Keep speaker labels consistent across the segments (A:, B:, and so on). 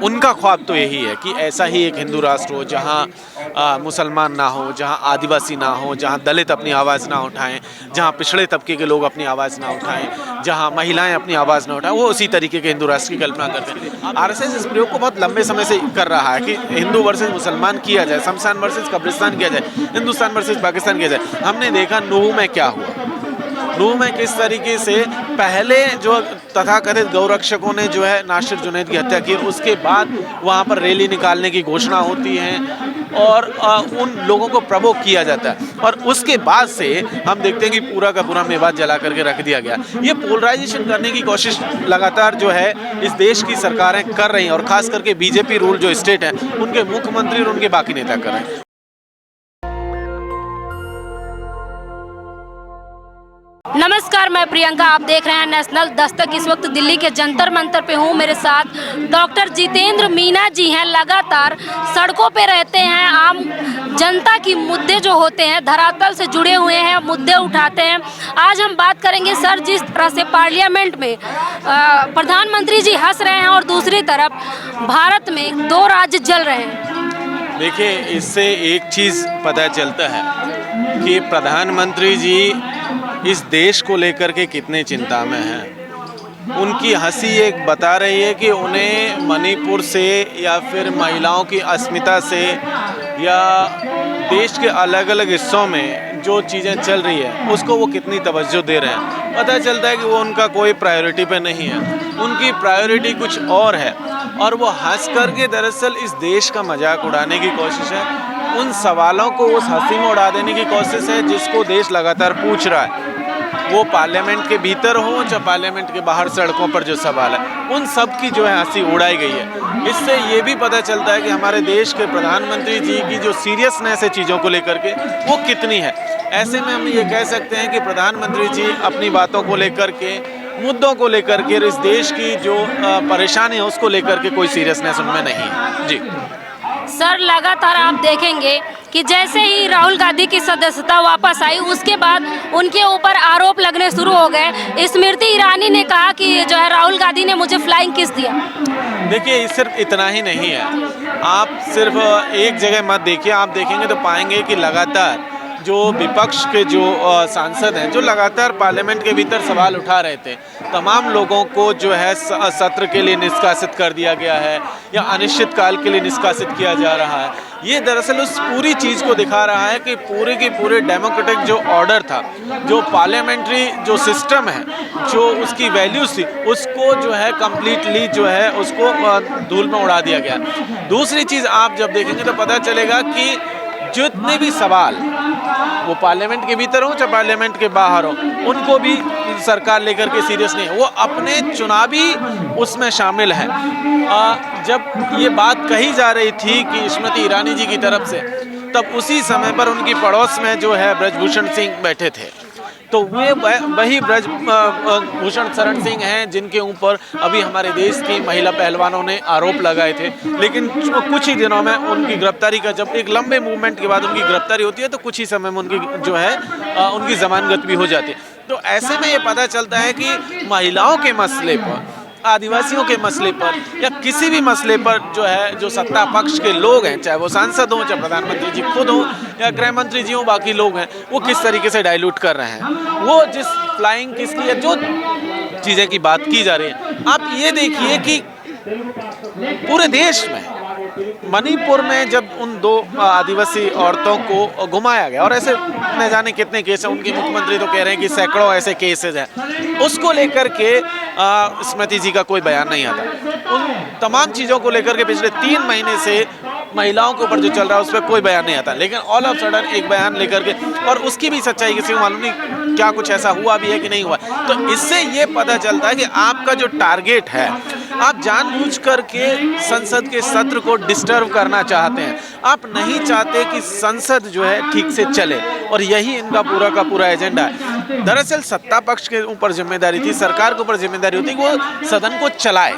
A: उनका ख्वाब तो यही है कि ऐसा ही एक हिंदू राष्ट्र हो जहाँ मुसलमान ना हो, जहाँ आदिवासी ना हो, जहाँ दलित अपनी आवाज़ ना उठाएं, जहाँ पिछड़े तबके के लोग अपनी आवाज़ ना उठाएं, जहाँ महिलाएं अपनी आवाज़ ना उठाएं। वो उसी तरीके के हिंदू राष्ट्र की कल्पना करते हैं। आरएसएस इस प्रयोग को बहुत लंबे समय से कर रहा है कि हिंदू वर्सेस मुसलमान किया जाए, शमशान वर्सेस कब्रिस्तान किया जाए, हिंदुस्तान वर्सेस पाकिस्तान किया जाए। हमने देखा नूह में क्या हुआ, नूह में किस तरीके से पहले जो तथाकथित गौरक्षकों ने जो है नासिर जुनैद की हत्या की, उसके बाद वहाँ पर रैली निकालने की घोषणा होती है और उन लोगों को प्रवोक किया जाता है और उसके बाद से हम देखते हैं कि पूरा का पूरा मेवात जला करके रख दिया गया। ये पोलराइजेशन करने की कोशिश लगातार जो है इस देश की सरकारें कर रही हैं और खास करके बीजेपी रूल जो स्टेट है उनके मुख्यमंत्री और उनके बाकी नेता कर रहे हैं।
B: नमस्कार, मैं प्रियंका, आप देख रहे हैं नेशनल दस्तक। इस वक्त दिल्ली के जंतर मंतर पे हूँ। मेरे साथ डॉक्टर जितेंद्र मीना जी हैं। लगातार सड़कों पे रहते हैं, आम जनता की मुद्दे जो होते हैं धरातल से जुड़े हुए हैं, मुद्दे उठाते हैं। आज हम बात करेंगे सर, जिस तरह से पार्लियामेंट में प्रधानमंत्री जी हंस रहे हैं और दूसरी तरफ भारत में 2 राज्य जल रहे हैं।
A: देखिए, इससे एक चीज़ पता चलता है कि प्रधानमंत्री जी इस देश को लेकर के कितने चिंता में हैं। उनकी हंसी एक बता रही है कि उन्हें मणिपुर से या फिर महिलाओं की अस्मिता से या देश के अलग अलग हिस्सों में जो चीज़ें चल रही है उसको वो कितनी तवज्जो दे रहे हैं। पता चलता है कि वो उनका कोई प्रायोरिटी पे नहीं है, उनकी प्रायोरिटी कुछ और है और वो हंस करके दरअसल इस देश का मजाक उड़ाने की कोशिश है। उन सवालों को उस हंसी में उड़ा देने की कोशिश है जिसको देश लगातार पूछ रहा है, वो पार्लियामेंट के भीतर हो चाहे पार्लियामेंट के बाहर सड़कों पर जो सवाल है उन सब की जो है हंसी उड़ाई गई है। इससे ये भी पता चलता है कि हमारे देश के प्रधानमंत्री जी की जो सीरियसनेस है चीज़ों को लेकर के वो कितनी है। ऐसे में हम ये कह सकते हैं कि प्रधानमंत्री जी अपनी बातों को लेकर के, मुद्दों को लेकर के, इस देश की जो परेशानी है उसको लेकर के कोई सीरियसनेस उनमें नहीं है। जी
B: सर, लगातार आप देखेंगे कि जैसे ही राहुल गांधी की सदस्यता वापस आई उसके बाद उनके ऊपर आरोप लगने शुरू हो गए। स्मृति ईरानी ने कहा कि जो है राहुल गांधी ने मुझे फ्लाइंग किस दिया।
A: देखिए, सिर्फ इतना ही नहीं है, आप सिर्फ एक जगह मत देखिए, आप देखेंगे तो पाएंगे कि लगातार जो विपक्ष के जो सांसद हैं जो लगातार पार्लियामेंट के भीतर सवाल उठा रहे थे, तमाम लोगों को जो है सत्र के लिए निष्कासित कर दिया गया है या अनिश्चित काल के लिए निष्कासित किया जा रहा है। ये दरअसल उस पूरी चीज़ को दिखा रहा है कि पूरे के पूरे डेमोक्रेटिक जो ऑर्डर था, जो पार्लियामेंट्री जो सिस्टम है, जो उसकी वैल्यूज थी, उसको जो है कम्प्लीटली जो है उसको धूल में उड़ा दिया गया। दूसरी चीज़ आप जब देखेंगे तो पता चलेगा कि जितने भी सवाल वो पार्लियामेंट के भीतर हो चाहे पार्लियामेंट के बाहर हो, उनको भी सरकार लेकर के सीरियस नहीं है। वो अपने चुनावी उसमें शामिल है। जब ये बात कही जा रही थी कि स्मृति ईरानी जी की तरफ से, तब उसी समय पर उनकी पड़ोस में जो है ब्रजभूषण सिंह बैठे थे, तो वे वही ब्रजभूषण शरण सिंह हैं जिनके ऊपर अभी हमारे देश की महिला पहलवानों ने आरोप लगाए थे। लेकिन कुछ ही दिनों में उनकी गिरफ्तारी का, जब एक लंबे मूवमेंट के बाद उनकी गिरफ्तारी होती है तो कुछ ही समय में उनकी जो है उनकी जमानत भी हो जाती है। तो ऐसे में ये पता चलता है कि महिलाओं के मसले पर, आदिवासियों के मसले पर या किसी भी मसले पर जो है जो सत्ता पक्ष के लोग हैं, चाहे वो सांसद हों, चाहे प्रधानमंत्री जी खुद हों या गृह मंत्री जी हों, बाकी लोग हैं, वो किस तरीके से डाइल्यूट कर रहे हैं। वो जिस फ्लाइंग किसकी या जो चीज़ें की बात की जा रही है, आप ये देखिए कि पूरे देश में मणिपुर में जब उन 2 आदिवासी औरतों को घुमाया गया, और ऐसे न जाने कितने केस हैं, उनके मुख्यमंत्री तो कह रहे हैं कि सैकड़ों ऐसे केसेस हैं, उसको लेकर के स्मृति जी का कोई बयान नहीं आता। उन तमाम चीज़ों को लेकर के पिछले 3 महीने से महिलाओं के ऊपर जो चल रहा है उस पर कोई बयान नहीं आता, लेकिन ऑल ऑफ सडन एक बयान लेकर के, और उसकी भी सच्चाई किसी को मालूम नहीं क्या कुछ ऐसा हुआ भी है कि नहीं हुआ। तो इससे ये पता चलता है कि आपका जो टारगेट है, आप जानबूझ करके संसद के सत्र को डिस्टर्ब करना चाहते हैं। आप नहीं चाहते कि संसद जो है ठीक से चले, और यही इनका पूरा का पूरा एजेंडा है। दरअसल सत्ता पक्ष के ऊपर जिम्मेदारी थी, सरकार के ऊपर जिम्मेदारी होती कि वो सदन को चलाए,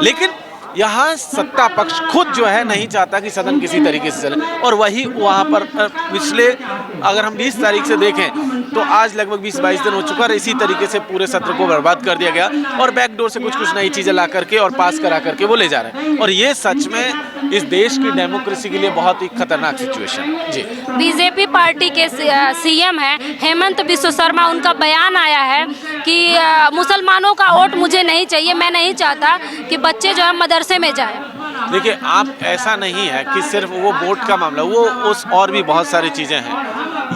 A: लेकिन यहाँ सत्ता पक्ष खुद जो है नहीं चाहता कि सदन किसी तरीके से चले, और वही वहाँ पर पिछले अगर हम 20 तारीख से देखें तो आज लगभग 20-22 दिन हो चुका है, इसी तरीके से पूरे सत्र को बर्बाद कर दिया गया और बैकडोर से कुछ नई चीज़ें ला करके और पास करा करके वो ले जा रहे हैं, और ये सच में इस देश की डेमोक्रेसी के लिए बहुत ही खतरनाक सिचुएशन। जी,
B: बीजेपी पार्टी के सीएम हैं हेमंत बिस्व शर्मा, उनका बयान आया है कि मुसलमानों का वोट मुझे नहीं चाहिए, मैं नहीं चाहता कि बच्चे जो है मदरसे में जाए।
A: देखिए, आप ऐसा नहीं है कि सिर्फ वो वोट का मामला, वो उस और भी बहुत सारी चीज़ें हैं।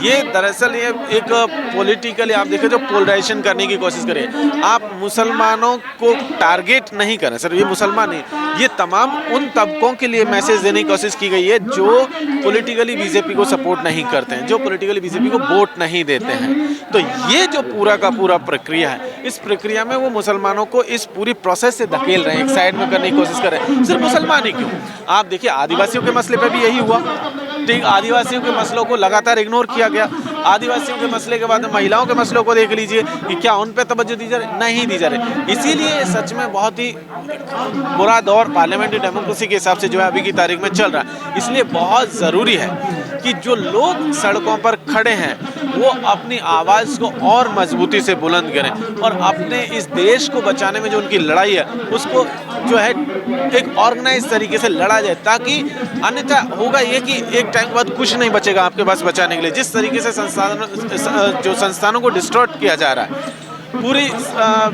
A: ये दरअसल ये एक पॉलिटिकली आप देखें जो पोलराइजेशन करने की कोशिश करें, आप मुसलमानों को टारगेट नहीं करें, सर ये मुसलमान नहीं, ये तमाम उन तबकों के लिए मैसेज देने की कोशिश की गई है जो पॉलिटिकली बीजेपी को सपोर्ट नहीं करते हैं, जो पॉलिटिकली बीजेपी को वोट नहीं देते हैं। तो ये जो पूरा का पूरा प्रक्रिया है, इस प्रक्रिया में वो मुसलमानों को इस पूरी प्रोसेस से धकेल रहे हैं, एक साइड में करने की कोशिश कर रहे हैं। सिर्फ मुसलमान ही क्यों, आप देखिए आदिवासियों के मसले पर भी यही हुआ, ठीक, आदिवासियों के मसलों को लगातार इग्नोर किया गया। आदिवासियों के मसले के बाद महिलाओं के मसलों को देख लीजिए कि क्या उन पे तवज्जो दी जा रही, नहीं दी जा रही। इसीलिए सच में बहुत ही बुरा दौर पार्लियामेंट्री डेमोक्रेसी के हिसाब से जो है अभी की तारीख में चल रहा है। इसलिए बहुत ज़रूरी है कि जो लोग सड़कों पर खड़े हैं वो अपनी आवाज़ को और मजबूती से बुलंद करें और अपने इस देश को बचाने में जो उनकी लड़ाई है उसको जो है एक ऑर्गेनाइज तरीके से लड़ा जाए, ताकि अन्यथा होगा ये कि एक टाइम के बाद कुछ नहीं बचेगा आपके पास बचाने के लिए। जिस तरीके से संस्थानों को डिस्ट्रॉय किया जा रहा है, पूरी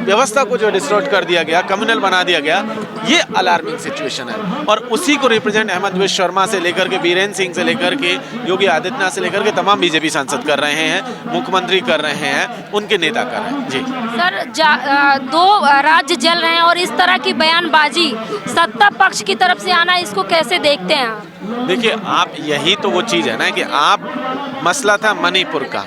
A: व्यवस्था को जो डिस्ट्रॉय कर दिया गया, कम्युनल बना दिया गया, ये अलार्मिंग सिचुएशन है। और उसी को रिप्रेजेंट हेमंत बिस्व शर्मा से लेकर के बीरेंद्र सिंह से लेकर के योगी आदित्यनाथ से लेकर के तमाम बीजेपी सांसद कर रहे हैं, मुख्यमंत्री कर रहे हैं, उनके नेता कर रहे हैं। जी
B: सर, दो राज्य जल रहे हैं और इस तरह की बयानबाजी सत्ता पक्ष की तरफ से आना, इसको कैसे देखते हैं आप?
A: देखिए, आप यही तो वो चीज़ है ना कि आप मसला था मणिपुर का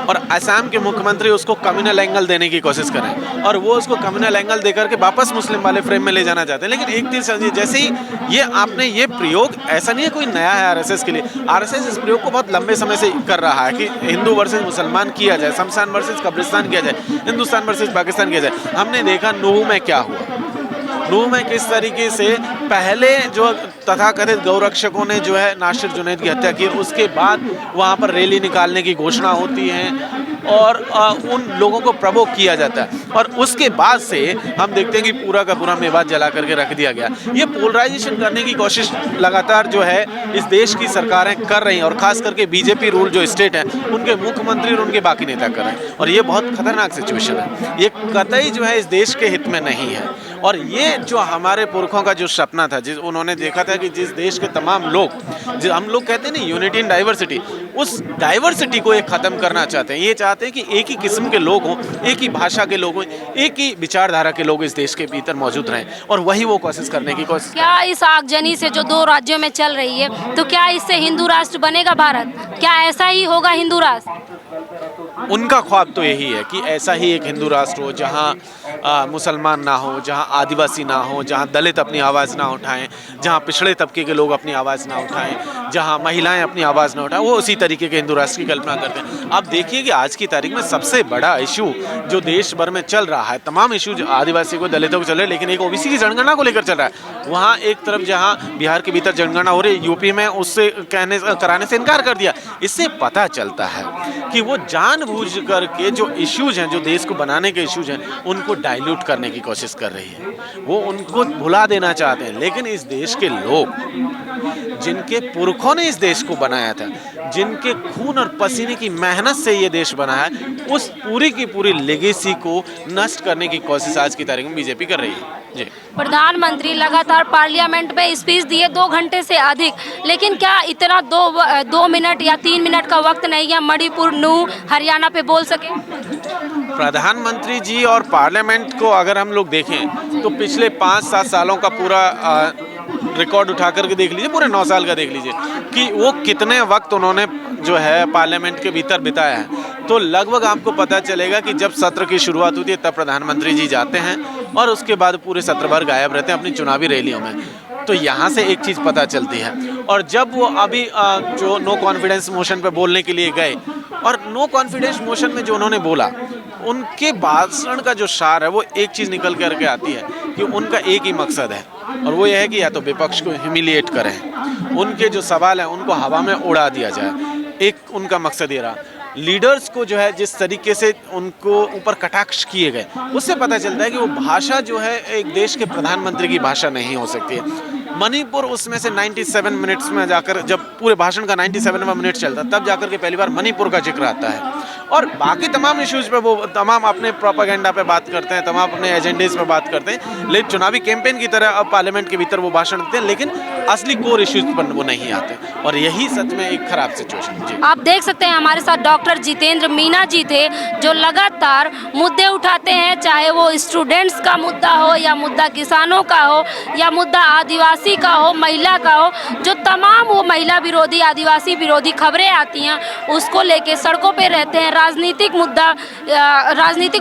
A: और असम के मुख्यमंत्री उसको कम्युनल एंगल देने की कोशिश करें और वो उसको कम्युनल एंगल देकर के वापस मुस्लिम वाले फ्रेम में ले जाना चाहते हैं। लेकिन एक चीज़ समझिए, जैसे ही ये आपने ये प्रयोग, ऐसा नहीं है कोई नया है आरएसएस के लिए, आरएसएस इस प्रयोग को बहुत लंबे समय से कर रहा है कि हिंदू वर्सेस मुसलमान किया जाए, शमशान वर्सेस कब्रिस्तान किया जाए, हिंदुस्तान वर्सेस पाकिस्तान किया जाए। हमने देखा नूह में क्या हुआ, नूह में किस तरीके से पहले जो तथाकथित गौरक्षकों ने जो है नासिर जुनैद की हत्या की, उसके बाद वहाँ पर रैली निकालने की घोषणा होती है और उन लोगों को प्रवोक किया जाता है और उसके बाद से हम देखते हैं कि पूरा का पूरा मेवात जला करके रख दिया गया। ये पोलराइजेशन करने की कोशिश लगातार जो है इस देश की सरकारें कर रही हैं और खास करके बीजेपी रूल जो स्टेट है उनके मुख्यमंत्री और उनके बाकी नेता कर रहे हैं और ये बहुत खतरनाक सिचुएशन है। ये कतई जो है इस देश के हित में नहीं है और ये जो हमारे पुरखों का जो सपना था, जिस उन्होंने देखा था कि जिस देश के तमाम लोग, जो हम लोग कहते हैं ना यूनिटी इन डाइवर्सिटी, उस डाइवर्सिटी को एक ख़त्म करना चाहते हैं। ये चाहते हैं कि एक ही किस्म के लोग हों, एक ही भाषा के लोग हों, एक ही विचारधारा के लोग इस देश के भीतर मौजूद रहें और वही वो कोशिश करने की कोशिश।
B: क्या इस आगजनी से जो दो राज्यों में चल रही है, तो क्या इससे हिंदू राष्ट्र बनेगा भारत? क्या ऐसा ही होगा हिंदू राष्ट्र?
A: उनका ख्वाब तो यही है कि ऐसा ही एक हिंदू राष्ट्र हो जहाँ मुसलमान ना हो, जहाँ आदिवासी ना हो, जहाँ दलित अपनी आवाज़ ना उठाएं, जहाँ पिछड़े तबके के लोग अपनी आवाज़ ना उठाएं, जहाँ महिलाएं अपनी आवाज़ ना उठाएं, वो उसी तरीके के हिंदू राष्ट्र की कल्पना करते हैं। आप देखिए कि आज की तारीख में सबसे बड़ा इशू जो देश भर में चल रहा है, तमाम इशू जो आदिवासी को, दलितों को चल रहे हैं, लेकिन एक ओबीसी की जनगणना को लेकर चल रहा है। वहाँ एक तरफ जहाँ बिहार के भीतर जनगणना हो रही है, यूपी में उससे कराने से इनकार कर दिया। इससे पता चलता है कि वो जानबूझ करके जो इश्यूज हैं, जो देश को बनाने के इश्यूज हैं, उनको डाइल्यूट करने की कोशिश कर रही है, वो उनको भुला देना चाहते हैं। लेकिन इस देश के लोग, जिनके पुरखों ने इस देश को बनाया था, जिनके खून और पसीने की मेहनत से ये देश बना है, उस पूरी की पूरी लेगेसी को नष्ट करने की कोशिश आज की तारीख में बीजेपी कर रही है। जी,
B: प्रधानमंत्री लगातार पार्लियामेंट में स्पीच दिए 2 घंटे से अधिक, लेकिन क्या इतना 2 मिनट या 3 मिनट का वक्त नहीं है मणिपुर, नूह, हरियाणा पे बोल सके?
A: प्रधानमंत्री जी और पार्लियामेंट को अगर हम लोग देखें तो पिछले 5-7 सालों का पूरा रिकॉर्ड उठा करके देख लीजिए, पूरे 9 साल का देख लीजिए कि वो कितने वक्त उन्होंने जो है पार्लियामेंट के भीतर बिताया है। तो लगभग आपको पता चलेगा कि जब सत्र की शुरुआत होती है तब प्रधानमंत्री जी जाते हैं और उसके बाद पूरे सत्र भर गायब रहते हैं अपनी चुनावी रैलियों में। तो यहाँ से एक चीज़ पता चलती है। और जब वो अभी जो नो कॉन्फिडेंस मोशन पे बोलने के लिए गए और नो कॉन्फिडेंस मोशन में जो उन्होंने बोला, उनके भाषण का जो सार है वो एक चीज़ निकल करके आती है कि उनका एक ही मकसद है और वो ये है कि या तो विपक्ष को ह्यूमिलिएट करें, उनके जो सवाल हैं उनको हवा में उड़ा दिया जाए। एक उनका मकसद ये रहा। लीडर्स को जो है जिस तरीके से उनको ऊपर कटाक्ष किए गए, उससे पता चलता है कि वो भाषा जो है एक देश के प्रधानमंत्री की भाषा नहीं हो सकती है। मणिपुर उसमें से 97 मिनट्स में जाकर, जब पूरे भाषण का 97वां मिनट चलता तब जाकर के पहली बार मणिपुर का जिक्र आता है। और बाकी तमाम इश्यूज पे वो तमाम अपने प्रोपेगेंडा पे बात करते हैं, तमाम अपने एजेंडेज पे बात करते हैं, लेकिन चुनावी कैंपेन की तरह अब पार्लियामेंट के भीतर वो भाषण देते हैं, लेकिन असली कोर इश्यूज पर वो नहीं आते। और यही सच में एक खराब सिचुएशन जी।
B: आप देख सकते हैं हमारे साथ डॉक्टर जितेंद्र मीना जी थे, जो लगातार मुद्दे उठाते हैं, चाहे वो स्टूडेंट्स का मुद्दा हो या मुद्दा किसानों का हो या मुद्दा आदिवासी का हो, महिला का हो, जो तमाम वो महिला विरोधी, आदिवासी विरोधी खबरें आती हैं उसको लेके सड़कों पे रहते हैं। राजनीतिक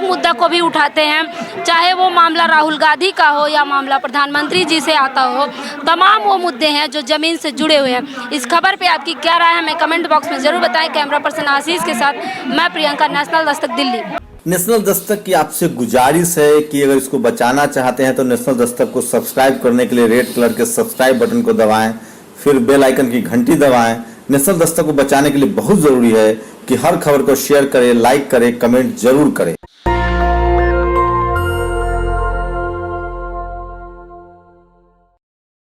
B: मुद्दा को भी उठाते हैं, चाहे वो मामला राहुल गांधी का हो या मामला प्रधानमंत्री जी से आता हो, तमाम वो मुद्दे हैं जो ज़मीन से जुड़े हुए हैं। इस खबर पे आपकी क्या राय है हमें कमेंट बॉक्स में ज़रूर बताएं। कैमरा पर्सन आशीष के साथ मैं प्रियंका, नेशनल दस्तक दिल्ली।
C: नेशनल दस्तक की आपसे गुजारिश है कि अगर इसको बचाना चाहते हैं तो नेशनल दस्तक को सब्सक्राइब करने के लिए रेड कलर के सब्सक्राइब बटन को दबाएं, फिर बेल आइकन की घंटी दबाएं। नेशनल दस्तक को बचाने के लिए बहुत जरूरी है कि हर खबर को शेयर करें, लाइक करें, कमेंट जरूर करें।